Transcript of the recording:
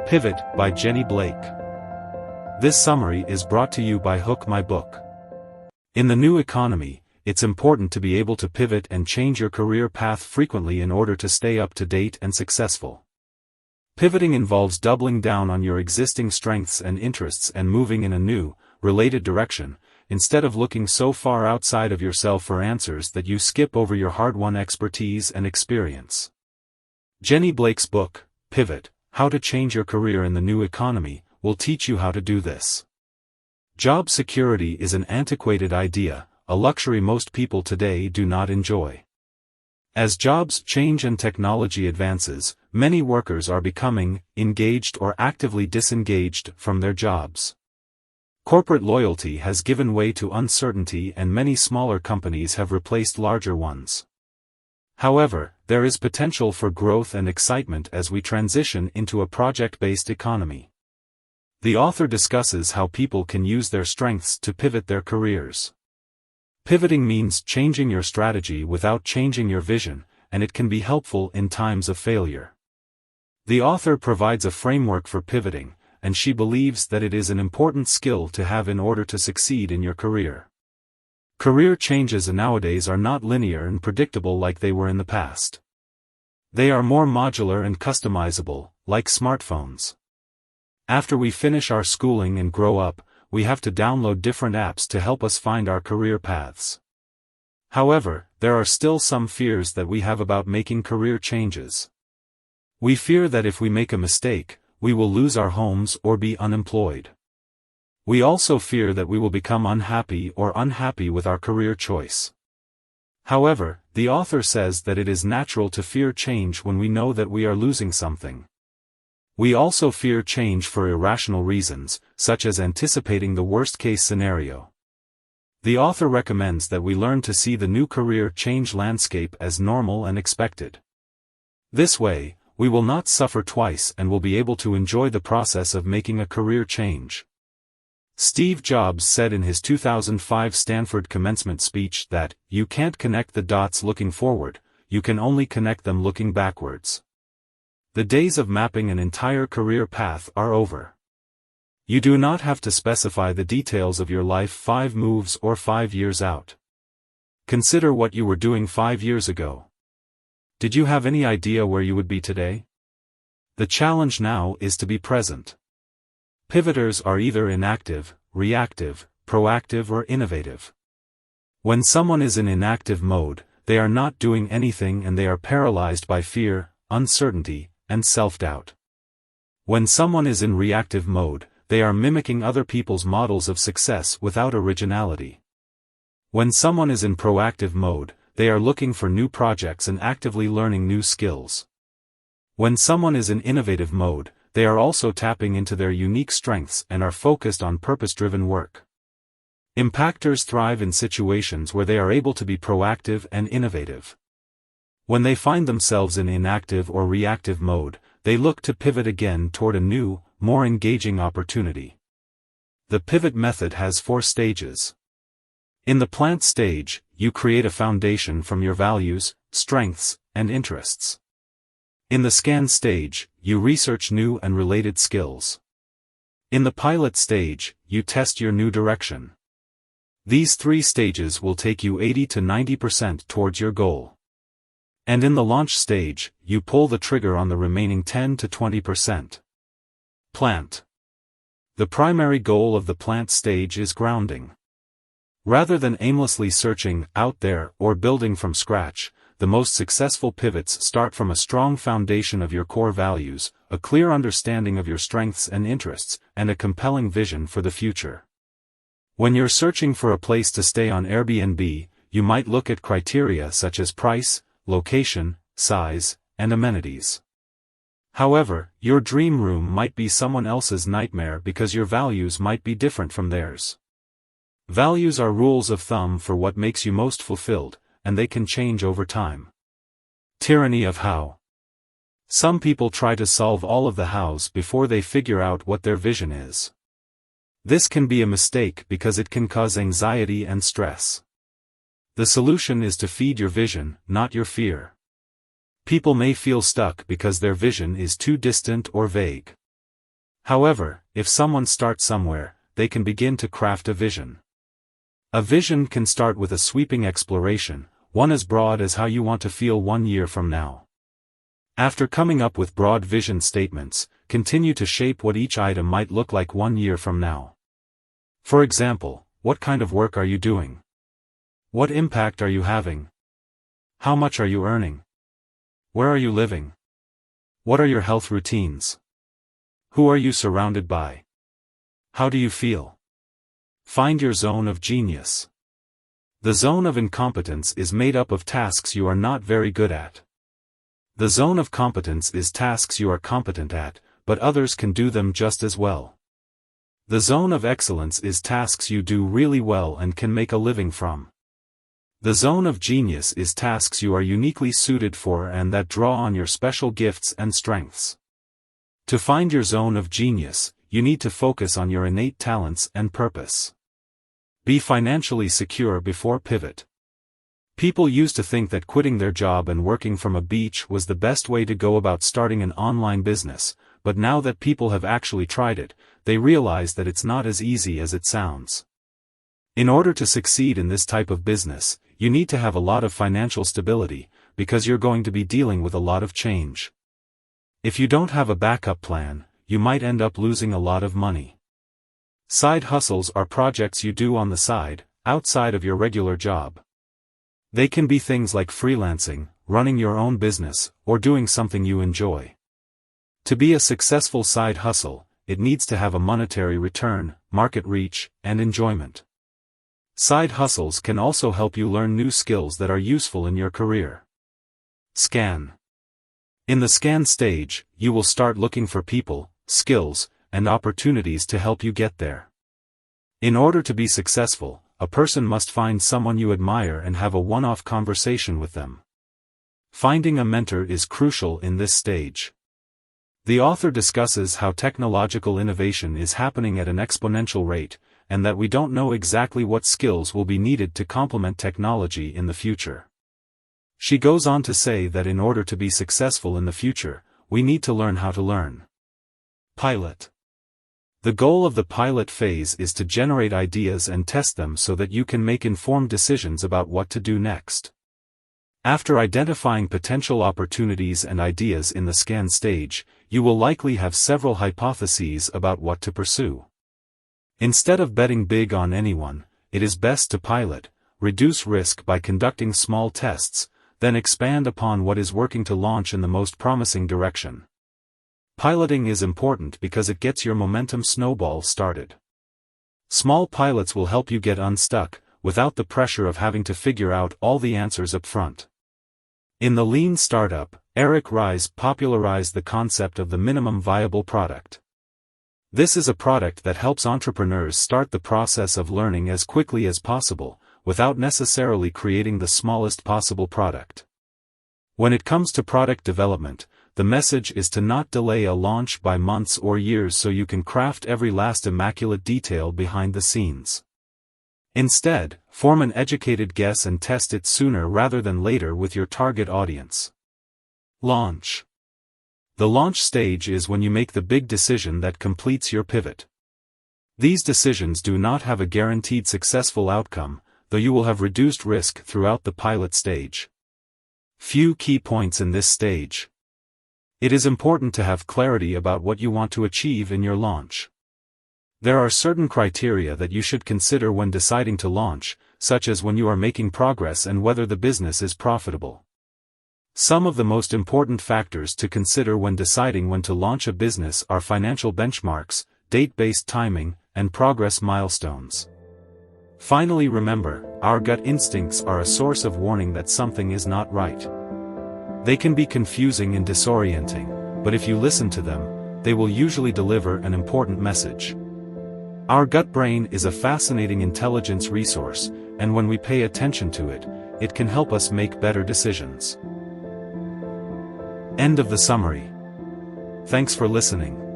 Pivot by Jenny Blake. This summary is brought to you by Hook My Book. In the new economy, it's important to be able to pivot and change your career path frequently in order to stay up to date and successful. Pivoting involves doubling down on your existing strengths and interests and moving in a new, related direction, instead of looking so far outside of yourself for answers that you skip over your hard-won expertise and experience. Jenny Blake's book, Pivot: How to Change Your Career in the New Economy, will teach you how to do this. Job security is an antiquated idea, a luxury most people today do not enjoy. As jobs change and technology advances, many workers are becoming engaged or actively disengaged from their jobs. Corporate loyalty has given way to uncertainty and many smaller companies have replaced larger ones. However, there is potential for growth and excitement as we transition into a project-based economy. The author discusses how people can use their strengths to pivot their careers. Pivoting means changing your strategy without changing your vision, and it can be helpful in times of failure. The author provides a framework for pivoting, and she believes that it is an important skill to have in order to succeed in your career. Career changes nowadays are not linear and predictable like they were in the past. They are more modular and customizable, like smartphones. After we finish our schooling and grow up, we have to download different apps to help us find our career paths. However, there are still some fears that we have about making career changes. We fear that if we make a mistake, we will lose our homes or be unemployed. We also fear that we will become unhappy with our career choice. However, the author says that it is natural to fear change when we know that we are losing something. We also fear change for irrational reasons, such as anticipating the worst-case scenario. The author recommends that we learn to see the new career change landscape as normal and expected. This way, we will not suffer twice and will be able to enjoy the process of making a career change. Steve Jobs said in his 2005 Stanford commencement speech that, "You can't connect the dots looking forward, you can only connect them looking backwards." The days of mapping an entire career path are over. You do not have to specify the details of your life 5 moves or 5 years out. Consider what you were doing 5 years ago. Did you have any idea where you would be today? The challenge now is to be present. Pivoters are either inactive, reactive, proactive or innovative. When someone is in inactive mode, they are not doing anything and they are paralyzed by fear, uncertainty, and self-doubt. When someone is in reactive mode, they are mimicking other people's models of success without originality. When someone is in proactive mode, they are looking for new projects and actively learning new skills. When someone is in innovative mode, they are also tapping into their unique strengths and are focused on purpose-driven work. Impactors thrive in situations where they are able to be proactive and innovative. When they find themselves in inactive or reactive mode, they look to pivot again toward a new, more engaging opportunity. The pivot method has 4 stages. In the plant stage, you create a foundation from your values, strengths, and interests. In the scan stage, you research new and related skills. In the pilot stage, you test your new direction. These 3 stages will take you 80 to 90% towards your goal. And in the launch stage, you pull the trigger on the remaining 10 to 20%. Plant. The primary goal of the plant stage is grounding. Rather than aimlessly searching out there or building from scratch, the most successful pivots start from a strong foundation of your core values, a clear understanding of your strengths and interests, and a compelling vision for the future. When you're searching for a place to stay on Airbnb, you might look at criteria such as price, location, size, and amenities. However, your dream room might be someone else's nightmare because your values might be different from theirs. Values are rules of thumb for what makes you most fulfilled, and they can change over time. Tyranny of how. Some people try to solve all of the hows before they figure out what their vision is. This can be a mistake because it can cause anxiety and stress. The solution is to feed your vision, not your fear. People may feel stuck because their vision is too distant or vague. However, if someone starts somewhere, they can begin to craft a vision. A vision can start with a sweeping exploration, one as broad as how you want to feel 1 year from now. After coming up with broad vision statements, continue to shape what each item might look like 1 year from now. For example, what kind of work are you doing? What impact are you having? How much are you earning? Where are you living? What are your health routines? Who are you surrounded by? How do you feel? Find your zone of genius. The zone of incompetence is made up of tasks you are not very good at. The zone of competence is tasks you are competent at, but others can do them just as well. The zone of excellence is tasks you do really well and can make a living from. The zone of genius is tasks you are uniquely suited for and that draw on your special gifts and strengths. To find your zone of genius, you need to focus on your innate talents and purpose. Be financially secure before pivot. People used to think that quitting their job and working from a beach was the best way to go about starting an online business, but now that people have actually tried it, they realize that it's not as easy as it sounds. In order to succeed in this type of business, you need to have a lot of financial stability, because you're going to be dealing with a lot of change. If you don't have a backup plan, you might end up losing a lot of money. Side hustles are projects you do on the side, outside of your regular job. They can be things like freelancing, running your own business, or doing something you enjoy. To be a successful side hustle, it needs to have a monetary return, market reach, and enjoyment. Side hustles can also help you learn new skills that are useful in your career. Scan. In the scan stage, you will start looking for people, skills, and opportunities to help you get there. In order to be successful, a person must find someone you admire and have a one-off conversation with them. Finding a mentor is crucial in this stage. The author discusses how technological innovation is happening at an exponential rate, and that we don't know exactly what skills will be needed to complement technology in the future. She goes on to say that in order to be successful in the future, we need to learn how to learn. Pilot. The goal of the pilot phase is to generate ideas and test them so that you can make informed decisions about what to do next. After identifying potential opportunities and ideas in the scan stage, you will likely have several hypotheses about what to pursue. Instead of betting big on anyone, it is best to pilot, reduce risk by conducting small tests, then expand upon what is working to launch in the most promising direction. Piloting is important because it gets your momentum snowball started. Small pilots will help you get unstuck, without the pressure of having to figure out all the answers up front. In the Lean Startup, Eric Ries popularized the concept of the minimum viable product. This is a product that helps entrepreneurs start the process of learning as quickly as possible, without necessarily creating the smallest possible product. When it comes to product development, the message is to not delay a launch by months or years so you can craft every last immaculate detail behind the scenes. Instead, form an educated guess and test it sooner rather than later with your target audience. Launch. The launch stage is when you make the big decision that completes your pivot. These decisions do not have a guaranteed successful outcome, though you will have reduced risk throughout the pilot stage. Few key points in this stage. It is important to have clarity about what you want to achieve in your launch. There are certain criteria that you should consider when deciding to launch, such as when you are making progress and whether the business is profitable. Some of the most important factors to consider when deciding when to launch a business are financial benchmarks, date-based timing, and progress milestones. Finally, remember, our gut instincts are a source of warning that something is not right. They can be confusing and disorienting, but if you listen to them, they will usually deliver an important message. Our gut brain is a fascinating intelligence resource, and when we pay attention to it, it can help us make better decisions. End of the summary. Thanks for listening.